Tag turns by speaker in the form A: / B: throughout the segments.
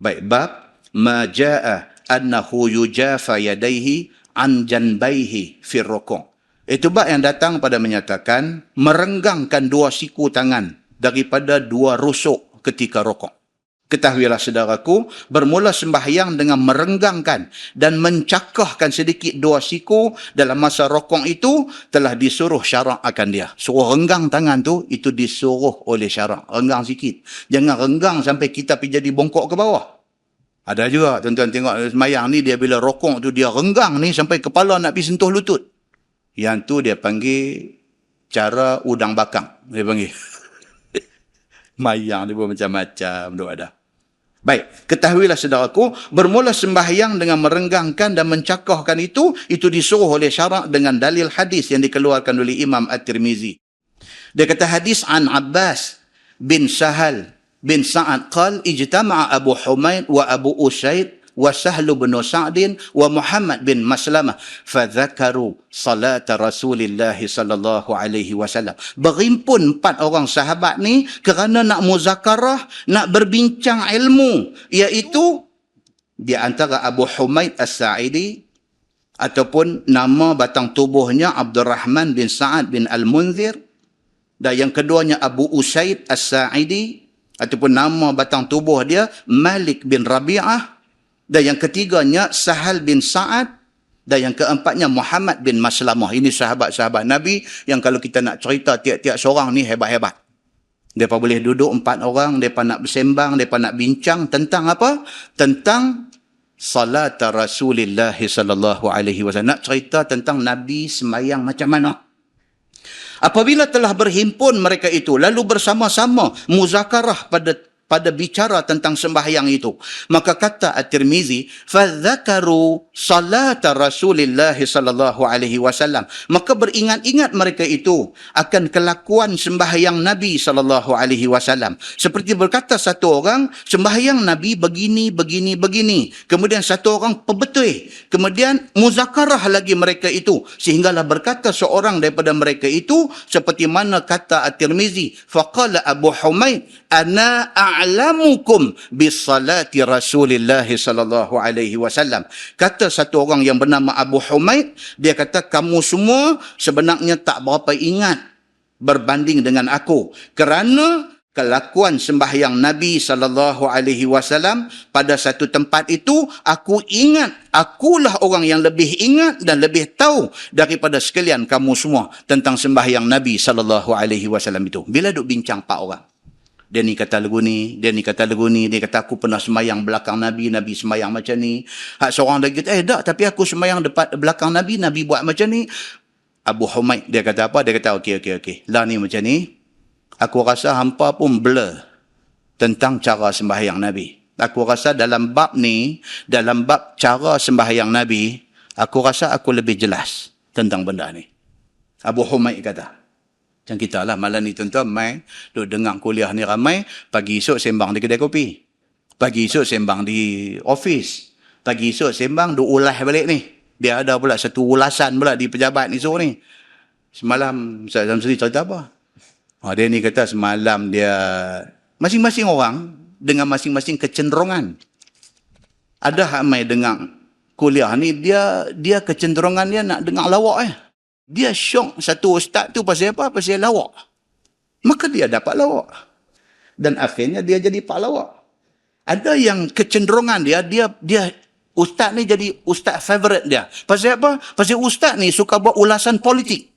A: Baik, bab ma jaa annahu yujafa yadaihi an janbaihi fi rukuk. Itu bab yang datang pada menyatakan merenggangkan dua siku tangan daripada dua rusuk ketika rukuk. Ketahuilah saudaraku, bermula sembahyang dengan merenggangkan dan mencakahkan sedikit dua siku dalam masa rukuk itu telah disuruh syarak akan dia. Suruh renggang tangan tu, itu disuruh oleh syarak. Renggang sikit. Jangan renggang sampai kita pergi jadi bongkok ke bawah. Ada juga tuan-tuan tengok sembahyang ni, dia bila rukuk tu dia renggang ni sampai kepala nak pergi sentuh lutut. Yang tu dia panggil cara udang bakang. Dia panggil. Mayang dia pun macam-macam tu ada. Baik, ketahuilah saudaraku, bermula sembahyang dengan merenggangkan dan mencakahkan itu disuruh oleh syarak dengan dalil hadis yang dikeluarkan oleh Imam At-Tirmizi. Dia kata hadis an Abbas bin Sahal bin Sa'ad qal ijtama'a Abu Humaid wa Abu Usaid wa Sahlu bin Sa'din wa Muhammad bin Maslamah fadzakaru salat Rasulullah sallallahu alaihi wasallam. Berimpun 4 orang sahabat ni kerana nak muzakarah, nak berbincang ilmu, iaitu di antara Abu Humaid As-Sa'idi ataupun nama batang tubuhnya Abdul Rahman bin Sa'ad bin Al-Munzir, dan yang keduanya Abu Usaid As-Sa'idi ataupun nama batang tubuh dia Malik bin Rabi'ah, dan yang ketiganya Sahal bin Sa'ad, dan yang keempatnya Muhammad bin Maslamah. Ini sahabat-sahabat Nabi yang kalau kita nak cerita tiap-tiap seorang ni hebat-hebat. Mereka boleh duduk 4 orang, mereka nak bersembang, mereka nak bincang tentang apa? Tentang salat Rasulullah sallallahu alaihi wasallam. Nak cerita tentang Nabi sembahyang macam mana. Apabila telah berhimpun mereka itu, lalu bersama-sama muzakarah pada bicara tentang sembahyang itu, maka kata At-Tirmizi, fadzakaru salat Rasulullah sallallahu alaihi wasallam, maka beringat-ingat mereka itu akan kelakuan sembahyang Nabi sallallahu alaihi wasallam. Seperti berkata satu orang, sembahyang Nabi begini, kemudian satu orang pebetul, kemudian muzakarah lagi mereka itu, sehinggalah berkata seorang daripada mereka itu seperti mana kata At-Tirmizi, faqala Abu Humaid ana a'lamukum bisalati Rasulillah sallallahu alaihi wasallam. Kata satu orang yang bernama Abu Humaid, dia kata kamu semua sebenarnya tak berapa ingat berbanding dengan aku, kerana kelakuan sembahyang Nabi sallallahu alaihi wasallam pada satu tempat itu aku ingat, akulah orang yang lebih ingat dan lebih tahu daripada sekalian kamu semua tentang sembahyang Nabi sallallahu alaihi wasallam itu. Bila duk bincang 4 orang, dia ni kata lagu ni, dia ni kata lagu ni, dia kata aku pernah sembahyang belakang Nabi, Nabi sembahyang macam ni. Hak seorang lagi kata, tak, tapi aku sembahyang depan belakang Nabi, Nabi buat macam ni. Abu Humaid, dia kata apa? Dia kata, okey. Lah ni macam ni, aku rasa hampa pun blur tentang cara sembahyang Nabi. Aku rasa dalam bab ni, dalam bab cara sembahyang Nabi, aku rasa aku lebih jelas tentang benda ni. Abu Humaid kata. Macam kita lah, malam ni tuan-tuan, mai duk dengar kuliah ni ramai, pagi esok sembang di kedai kopi. Pagi esok sembang di office. Pagi esok sembang duk ulas balik ni. Dia ada pula satu ulasan pula di pejabat ni esok ni. Semalam, Ustaz Zamsuri cerita apa? Dia ni kata semalam dia, masing-masing orang dengan masing-masing kecenderungan. Ada hak mai dengar kuliah ni, dia kecenderungan dia nak dengar lawak Dia syok satu ustaz tu pasal apa? Pasal lawak. Maka dia dapat lawak. Dan akhirnya dia jadi pak lawak. Ada yang kecenderungan dia ustaz ni jadi ustaz favourite dia. Pasal apa? Pasal ustaz ni suka buat ulasan politik.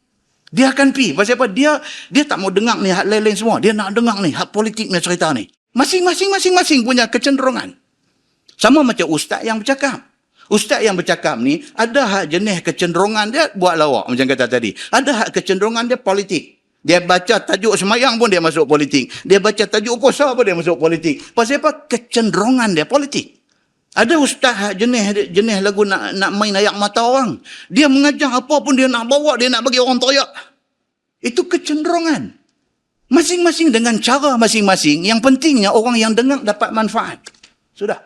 A: Dia akan pi. Pasal apa? Dia tak mau dengar ni hak lain-lain semua. Dia nak dengar ni hak politik ni cerita ni. Masing-masing punya kecenderungan. Sama macam ustaz yang bercakap. Ustaz yang bercakap ni, ada hak jenis kecenderungan dia buat lawak, macam kata tadi. Ada hak kecenderungan dia politik. Dia baca tajuk semayang pun dia masuk politik. Dia baca tajuk puasa pun dia masuk politik. Pasal apa? Kecenderungan dia politik. Ada ustaz hak jenis lagu nak main ayak mata orang. Dia mengajar apa pun dia nak bawa, dia nak bagi orang teriak. Itu kecenderungan. Masing-masing dengan cara masing-masing. Yang pentingnya orang yang dengar dapat manfaat. Sudah.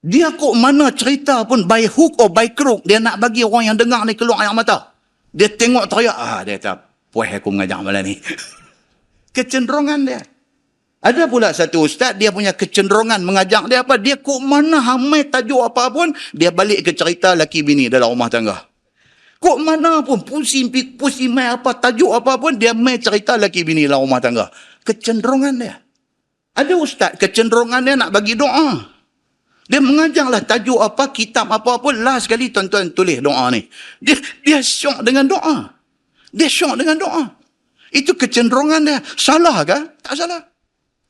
A: Dia kok mana cerita pun by hook or by crook, dia nak bagi orang yang dengar ni keluar air mata. Dia tengok teriak, dia kata, puas aku mengajar malam ni. Kecenderungan dia. Ada pula satu ustaz, dia punya kecenderungan mengajak dia apa? Dia kok mana hamai tajuk apa pun, dia balik ke cerita laki bini dalam rumah tangga. Kok mana pun, pusing mai apa, tajuk apa pun, dia mai cerita laki bini dalam rumah tangga. Kecenderungan dia. Ada ustaz, kecenderungan dia nak bagi doa. Dia mengajarlah tajuk apa, kitab apa pun, last sekali tuan-tuan tulis doa ni. Dia syok dengan doa. Dia syok dengan doa. Itu kecenderungan dia. Salah ke? Tak salah.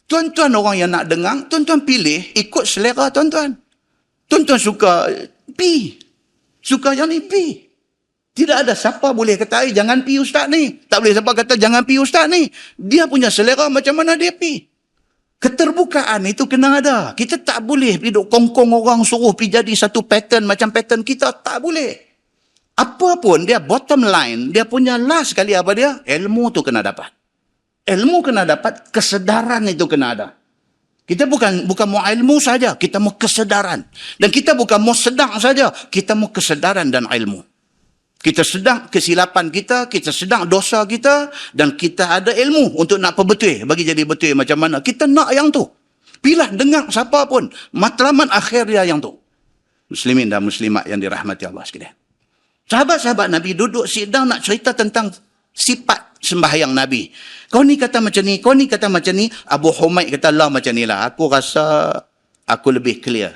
A: Tuan-tuan orang yang nak dengar, tuan-tuan pilih ikut selera tuan-tuan. Tuan-tuan suka pi. Suka yang ni pi. Tidak ada siapa boleh kata, jangan pi ustaz ni. Tak boleh siapa kata, jangan pi ustaz ni. Dia punya selera macam mana dia pi. Keterbukaan itu kena ada. Kita tak boleh duduk kongkong orang suruh pi jadi satu pattern macam pattern kita. Tak boleh. Apa pun dia bottom line, dia punya last kali apa dia? Ilmu tu kena dapat. Ilmu kena dapat, kesedaran itu kena ada. Kita bukan mau ilmu saja, kita mau kesedaran. Dan kita bukan mau sedang saja, kita mau kesedaran dan ilmu. Kita sedang kesilapan kita sedang dosa kita, dan kita ada ilmu untuk nak perbetul, bagi jadi betul macam mana. Kita nak yang tu. Pilah dengar siapa pun, matlamat akhir dia yang tu. Muslimin dan muslimat yang dirahmati Allah sekalian. Sahabat-sahabat Nabi duduk sidang nak cerita tentang sifat sembahyang Nabi. Kau ni kata macam ni, kau ni kata macam ni. Abu Humaid kata lah macam ni lah. Aku rasa aku lebih clear.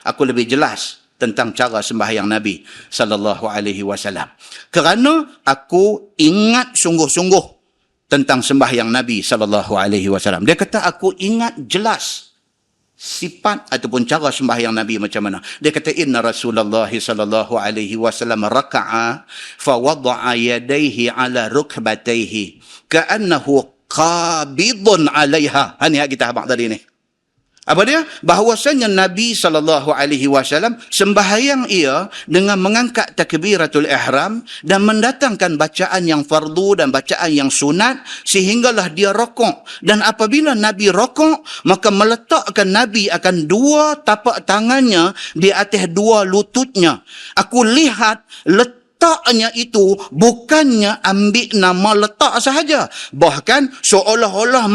A: Aku lebih jelas tentang cara sembahyang Nabi sallallahu alaihi wasallam. Kerana aku ingat sungguh-sungguh tentang sembahyang Nabi sallallahu alaihi wasallam. Dia kata aku ingat jelas sifat ataupun cara sembahyang Nabi macam mana. Dia kata inna Rasulullah sallallahu alaihi wasallam raka'a fa wada'a yadayhi ala rukbatayhi ka'annahu qabidun 'alaiha. Ini yang kita habaq tadi ni. Apa dia? Bahawasanya Nabi SAW sembahyang ia dengan mengangkat takbiratul ihram dan mendatangkan bacaan yang fardu dan bacaan yang sunat sehinggalah dia rokok. Dan apabila Nabi rokok, maka meletakkan Nabi akan dua tapak tangannya di atas dua lututnya. Aku lihat letaknya itu bukannya ambil nama letak sahaja. Bahkan seolah-olah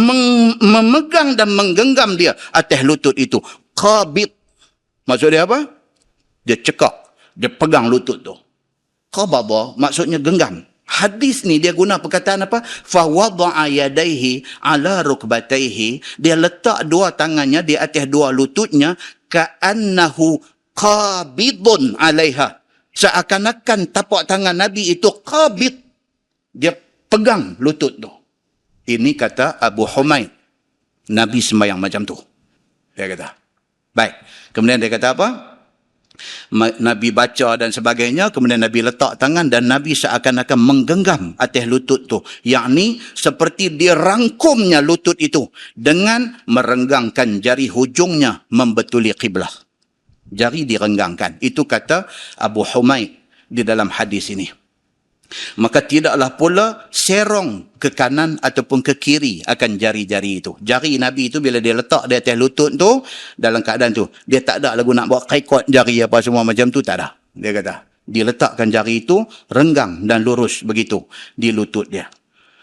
A: memegang dan menggenggam dia atas lutut itu. Qabid. Maksud dia apa? Dia cekak. Dia pegang lutut tu. Qabada maksudnya genggam. Hadis ni dia guna perkataan apa? Fa wada'a yadayhi ala rukbatayhi. Dia letak dua tangannya di atas dua lututnya. Ka'annahu qabidun 'alaiha. Seakan-akan tapak tangan Nabi itu qabid. Dia pegang lutut tu. Ini kata Abu Humaid. Nabi sembahyang macam tu. Dia kata. Baik. Kemudian dia kata apa? Nabi baca dan sebagainya. Kemudian Nabi letak tangan dan Nabi seakan-akan menggenggam atas lutut tu. Yakni seperti dirangkumnya lutut itu. Dengan merenggangkan jari hujungnya membetuli qiblah. Jari direnggangkan. Itu kata Abu Humaid di dalam hadis ini. Maka tidaklah pula serong ke kanan ataupun ke kiri akan jari-jari itu. Jari Nabi itu bila dia letak di atas lutut tu, dalam keadaan tu, dia tak ada lagu nak buat kaikot jari apa semua macam tu, tak ada. Dia kata, dia letakkan jari itu renggang dan lurus begitu di lutut dia.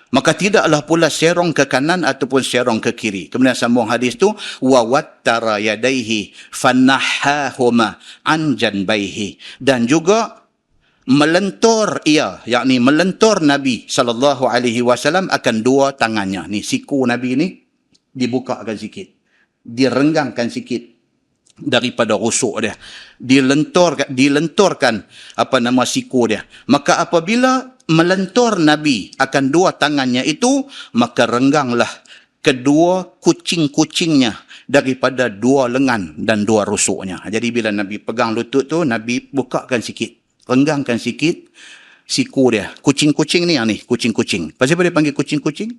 A: Maka tidaklah pula serong ke kanan ataupun serong ke kiri. Kemudian sambung hadis tu, wa wattara yadayhi fanahahuma an janbayhi. Dan juga melentur ia, yakni melentur Nabi SAW akan dua tangannya. Ni siku Nabi ni dibukakan sikit. Direnggangkan sikit daripada rusuk dia. Dilenturkan apa nama siku dia. Maka apabila melentur Nabi akan dua tangannya itu, maka rengganglah kedua kucing-kucingnya daripada dua lengan dan dua rusuknya. Jadi bila Nabi pegang lutut tu, Nabi bukakan sikit, renggangkan sikit siku dia. Kucing-kucing ni yang ni, kucing-kucing. Pasal apa dia panggil kucing-kucing?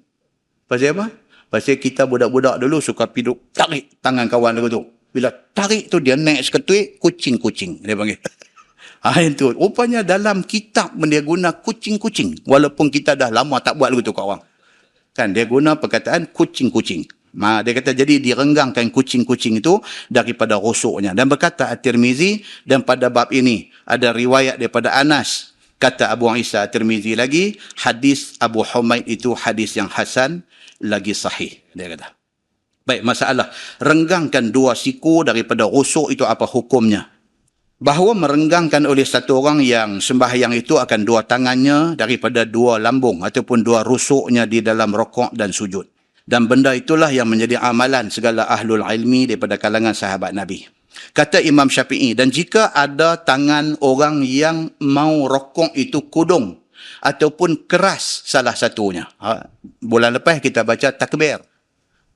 A: Pasal apa? Pasal kita budak-budak dulu suka piduk tarik tangan kawan dulu tu. Bila tarik tu dia naik seketui, kucing-kucing dia panggil. Itu rupanya dalam kitab dia guna kucing-kucing, walaupun kita dah lama tak buat begitu kat orang kan. Dia guna perkataan kucing-kucing. Dia kata jadi direnggangkan kucing-kucing itu daripada rusuknya. Dan berkata At-Tirmizi, dan pada bab ini ada riwayat daripada Anas. Kata Abu Isa At-Tirmizi lagi, hadis Abu Humaid itu hadis yang hasan lagi sahih, dia kata. Baik, masalah renggangkan dua siku daripada rusuk itu apa hukumnya? Bahawa merenggangkan oleh satu orang yang sembahyang itu akan dua tangannya daripada dua lambung ataupun dua rusuknya di dalam rokok dan sujud. Dan benda itulah yang menjadi amalan segala ahlul ilmi daripada kalangan sahabat Nabi. Kata Imam Syafi'i, dan jika ada tangan orang yang mau rokok itu kudung ataupun keras salah satunya. Bulan lepas kita baca takbir.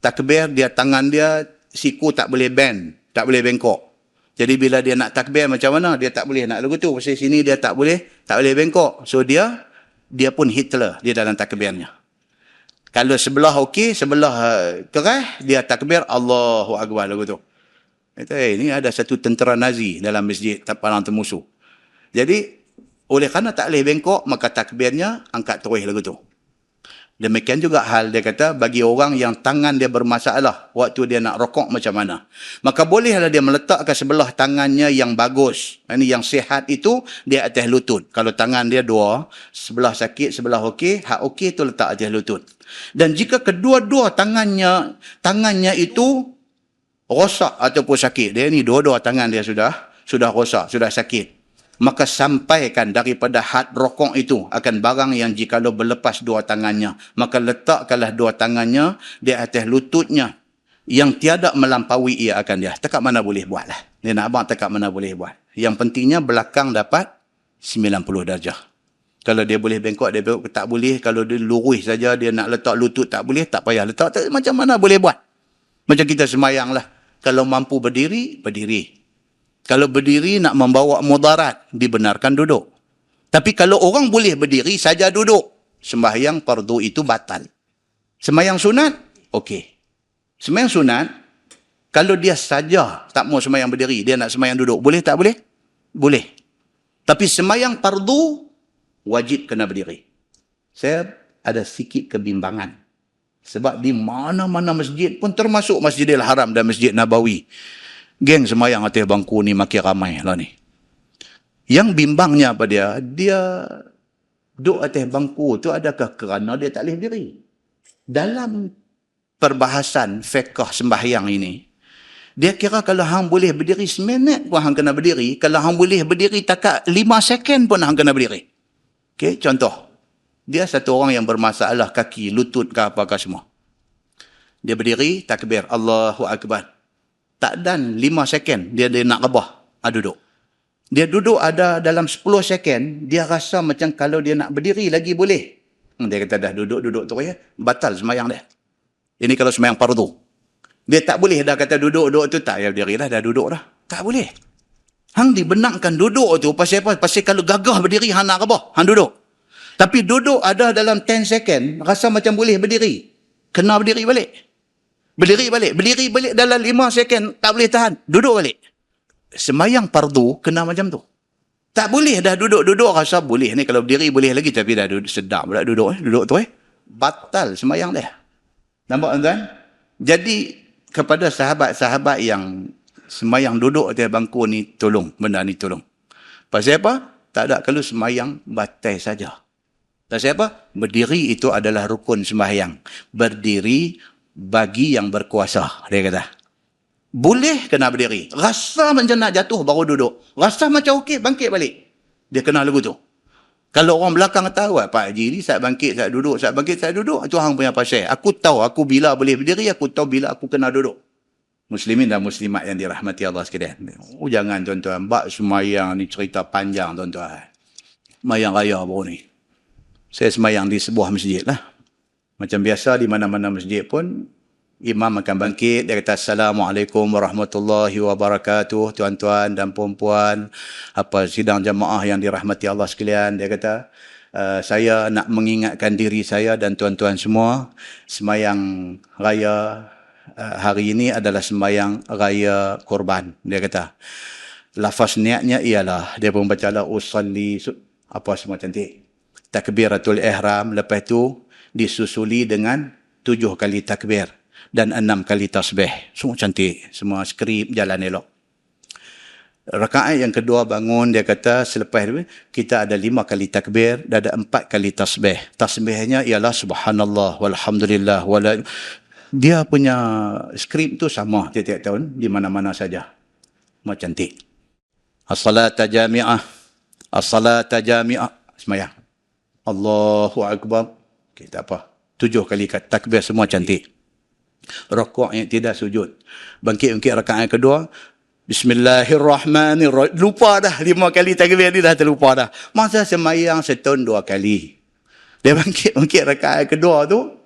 A: Takbir, dia tangan dia, siku tak boleh bend, tak boleh bengkok. Jadi bila dia nak takbir macam mana? Dia tak boleh nak lagu tu. Pasal sini dia tak boleh bengkok. So dia pun Hitler di dalam takbirnya. Kalau sebelah okey, sebelah keras, dia takbir Allahu Akbar lagu tu. Kata, ini ada satu tentera Nazi dalam masjid Padang Temusu. Jadi, oleh kerana tak boleh bengkok, maka takbirnya angkat terus lagu tu. Demikian juga hal dia kata bagi orang yang tangan dia bermasalah waktu dia nak rokok macam mana. Maka bolehlah dia meletakkan sebelah tangannya yang bagus. Ini yang sihat itu dia atas lutut. Kalau tangan dia dua, sebelah sakit, sebelah okey, hak okey tu letak atas lutut. Dan jika kedua-dua tangannya itu rosak ataupun sakit. Dia ni dua-dua tangan dia sudah rosak, sudah sakit. Maka sampaikan daripada had rokok itu akan barang yang jikalau berlepas dua tangannya. Maka letakkanlah dua tangannya di atas lututnya. Yang tiada melampaui ia akan dia. Tekak mana boleh buat lah. Dia nak abang tekak mana boleh buat. Yang pentingnya belakang dapat 90 darjah. Kalau dia boleh bengkok, dia bengkok. Tak boleh. Kalau dia lurus saja, dia nak letak lutut tak boleh. Tak payah letak. Macam mana boleh buat. Macam kita semayang lah. Kalau mampu berdiri, berdiri. Kalau berdiri nak membawa mudarat, dibenarkan duduk. Tapi kalau orang boleh berdiri saja duduk, sembahyang fardu itu batal. Sembahyang sunat, okey. Sembahyang sunat, kalau dia saja tak mau sembahyang berdiri, dia nak sembahyang duduk, boleh tak boleh? Boleh. Tapi sembahyang fardu, wajib kena berdiri. Saya ada sikit kebimbangan. Sebab di mana-mana masjid pun termasuk Masjidil Haram dan Masjid Nabawi. Geng semayang atas bangku ni makin ramai lah ni. Yang bimbangnya apa dia? Dia duduk atas bangku tu adakah kerana dia tak boleh berdiri? Dalam perbahasan fiqh sembahyang ini, dia kira kalau hang boleh berdiri seminit pun hang kena berdiri. Kalau hang boleh berdiri takat 5 second pun hang kena berdiri. Okay, contoh. Dia satu orang yang bermasalah kaki, lutut ke apa-apa semua. Dia berdiri, takbir, Allahu Akbar. Tak dan 5 second dia nak rebah, duduk. Dia duduk ada dalam 10 second, dia rasa macam kalau dia nak berdiri lagi boleh. Dia kata dah duduk tu ya, batal semayang dia. Ini kalau semayang fardu. Dia tak boleh dah kata duduk tu tak, ya berdiri dah duduk dah. Tak boleh. Hang dibenarkan duduk tu pasal apa? Pasal kalau gagah berdiri hang nak rebah, hang duduk. Tapi duduk ada dalam 10 second, rasa macam boleh berdiri. Kena berdiri balik. Berdiri balik dalam 5 second, tak boleh tahan, duduk balik. Semayang fardu kena macam tu. Tak boleh dah duduk rasa boleh ni, kalau berdiri boleh lagi, tapi dah duduk, sedap pula duduk tu batal semayang dia. Nampak tuan? Jadi kepada sahabat-sahabat yang semayang duduk atas bangku ni, tolong benda ni tolong. Pasal apa? Tak ada, kalau semayang batal saja. Pasal apa? Berdiri itu adalah rukun sembahyang. Berdiri bagi yang berkuasa, dia kata. Boleh kena berdiri. Rasa macam nak jatuh baru duduk. Rasa macam okey, bangkit balik. Dia kena lagu tu. Kalau orang belakang tahu, Pak Haji ni saat bangkit, saat duduk, itu hang punya pasal. Aku tahu, aku bila boleh berdiri, aku tahu bila aku kena duduk. Muslimin dan muslimat yang dirahmati Allah sekalian. Jangan tuan-tuan, bak semayang ni cerita panjang tuan-tuan. Semayang raya baru ni. Saya semayang di sebuah masjid lah. Macam biasa di mana-mana masjid pun, imam akan bangkit, dia kata Assalamualaikum warahmatullahi wabarakatuh, tuan-tuan dan puan-puan, sidang jamaah yang dirahmati Allah sekalian. Dia kata, saya nak mengingatkan diri saya dan tuan-tuan semua, semayang raya hari ini adalah semayang raya korban. Dia kata, lafaz niatnya ialah, dia pun baca lah, usalli, apa semua cantik. Takbiratul ihram, lepas tu, disusuli dengan 7 kali takbir dan 6 kali tasbih. Semua cantik, semua skrip jalan elok. Rakaat yang kedua bangun, dia kata selepas itu kita ada 5 kali takbir dan ada 4 kali tasbih. Tasbihnya ialah subhanallah walhamdulillah Dia punya skrip tu sama tiap-tiap tahun di mana-mana saja. Semua cantik. As-salata jami'ah. As-salata jami'ah. Semayang. Allahu Akbar. Okay, tak apa. 7 kali takbir semua cantik. Rokok yang tidak sujud. Bangkit-bangkit rakaat yang kedua. Bismillahirrahmanirrahim. Lupa dah 5 kali takbir ni dah terlupa dah. Masa semayang setahun 2 kali. Dia bangkit-bangkit rakaat yang kedua tu.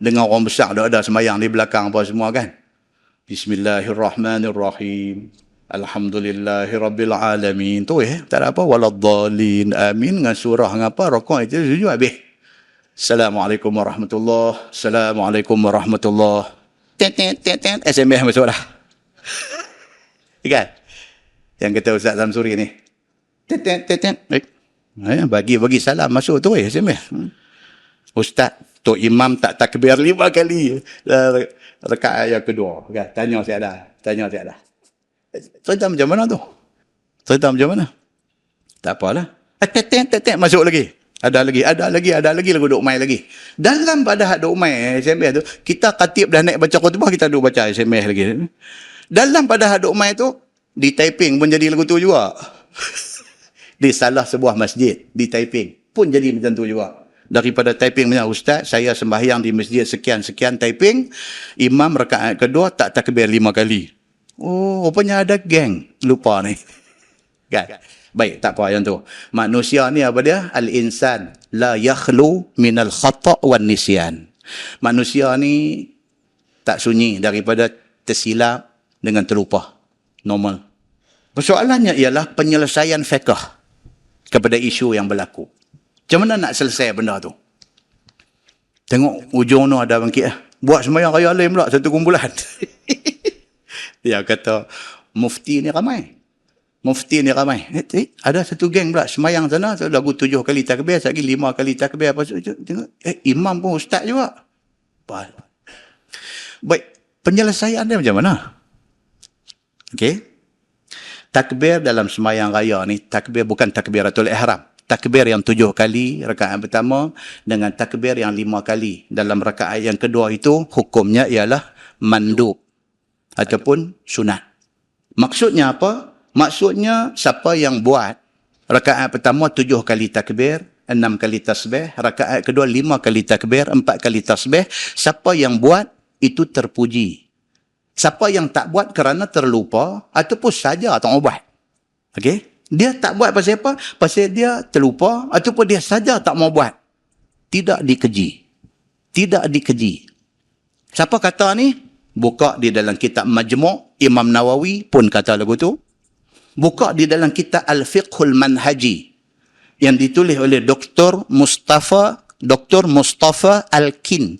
A: Dengan orang besar ada semayang di belakang apa semua kan. Bismillahirrahmanirrahim. Alhamdulillahirabbil alamin. Tu tak ada apa. Waladdallin. Amin. Dengan surah ngapa rokok itu sujud habis. Assalamualaikum warahmatullahi. Assalamualaikum warahmatullahi. SMS masuk dah. Kan? Yang kata Ustaz Samsuri ni. Bagi salam masuk tu SMS. Ustaz, Tok Imam tak takbir 5 kali. Rakaat yang kedua. Kan? Tanya saya dah. Cerita macam mana tu? Cerita macam mana? Tak apalah. Masuk lagi. Ada lagi lagu duk main lagi. Dalam pada duk main SMS tu, kita khatib dah naik baca khutbah, kita duk baca SMS lagi. Dalam pada duk main tu, di typing pun jadi lagu tu juga. Di salah sebuah masjid, di typing pun jadi macam tu juga. Daripada typing punya, Ustaz, saya sembahyang di masjid sekian-sekian typing, imam rakaat kedua tak takbir 5 kali. Oh, rupanya ada geng. Lupa ni. Kan? Baik, tak apa yang tu. Manusia ni apa dia? Al-insan la yakhlu minal khata' wan nisyan. Manusia ni tak sunyi daripada tersilap dengan terlupa. Normal. Persoalannya ialah penyelesaian fiqh kepada isu yang berlaku. Macam mana nak selesai benda tu? Tengok ujung tu ada bangkit. Buat sembahyang raya lain pula 1 kumpulan. Dia kata, mufti ni ramai. Ada satu geng pula sembahyang sana, lagu 7 kali takbir, lagi 5 kali takbir. Tengok, imam pun ustaz juga. Baik, penyelesaian dia macam mana? Okey. Takbir dalam sembahyang raya ni, takbir bukan takbiratul ihram. Takbir yang 7 kali rakaat pertama dengan takbir yang 5 kali dalam rakaat yang kedua itu hukumnya ialah mandub ataupun sunat. Maksudnya apa? Maksudnya siapa yang buat rakaat pertama 7 kali takbir, 6 kali tasbih, rakaat kedua 5 kali takbir, 4 kali tasbih, siapa yang buat itu terpuji. Siapa yang tak buat kerana terlupa ataupun saja tak mau buat. Okey? Dia tak buat pasal apa? Pasal dia terlupa ataupun dia saja tak mau buat. Tidak dikeji. Siapa kata ni? Buka di dalam kitab Majmu' Imam Nawawi pun kata lagu tu. Buka di dalam kitab Al-Fiqhul Manhaji yang ditulis oleh Dr. Mustafa Al-Khin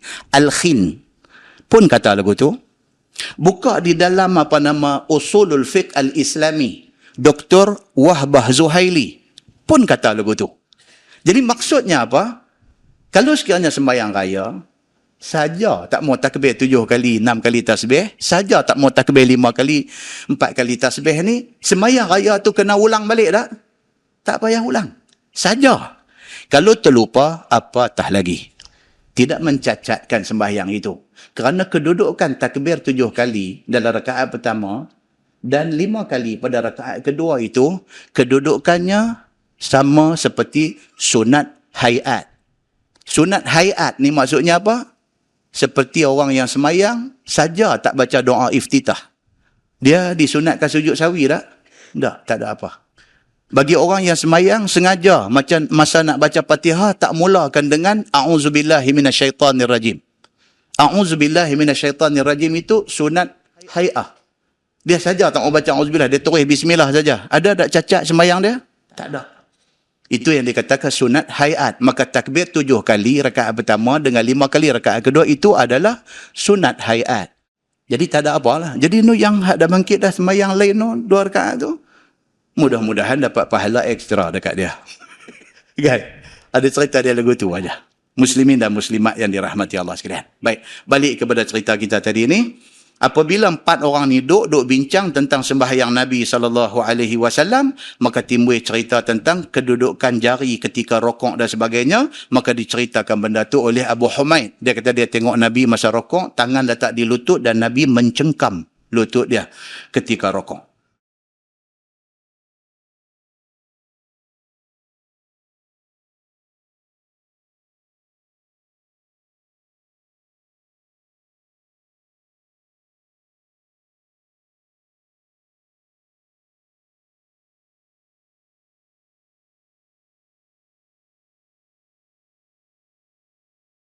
A: pun kata lagu tu. Buka di dalam Usulul Fiqh Al-Islami Dr. Wahbah Zuhaili pun kata lagu tu. Jadi maksudnya apa? Kalau sekiranya sembahyang raya saja tak mau takbir 7 kali, 6 kali tasbih, saja tak mau takbir 5 kali, 4 kali tasbih ni, sembahyang raya tu kena ulang balik tak? Tak payah ulang. Saja. Kalau terlupa, apatah lagi. Tidak mencacatkan sembahyang itu. Kerana kedudukan takbir 7 kali dalam rakaat pertama dan 5 kali pada rakaat kedua itu, kedudukannya sama seperti sunat hayat. Sunat hayat ni maksudnya apa? Seperti orang yang semayang saja tak baca doa iftitah. Dia disunatkan sujud sawi tak? Tak ada apa. Bagi orang yang semayang sengaja macam masa nak baca Fatihah tak mulakan dengan a'udzubillahi minasyaitanirrajim. A'udzubillahi minasyaitanirrajim itu sunat hayat. Dia saja tak mau baca auzubillah, dia terus bismillah saja. Ada tak cacat sembahyang dia? Tak ada. Itu yang dikatakan sunat hayat. Maka takbir 7 kali rakaat pertama dengan 5 kali rakaat kedua itu adalah sunat hayat. Jadi tak ada apalah. Jadi nu yang dah bangkit dah sembahyang lain tu 2 rakaat tu, mudah-mudahan dapat pahala ekstra dekat dia. Kan? Ada cerita dia lagu tu aja. Muslimin dan muslimat yang dirahmati Allah sekalian. Baik, balik kepada cerita kita tadi ni. Apabila 4 orang ni duk bincang tentang sembahyang Nabi SAW, maka timbul cerita tentang kedudukan jari ketika rokok dan sebagainya. Maka diceritakan benda tu oleh Abu Humaid. Dia kata dia tengok Nabi masa rokok, tangan letak di lutut dan Nabi mencengkam lutut dia ketika rokok.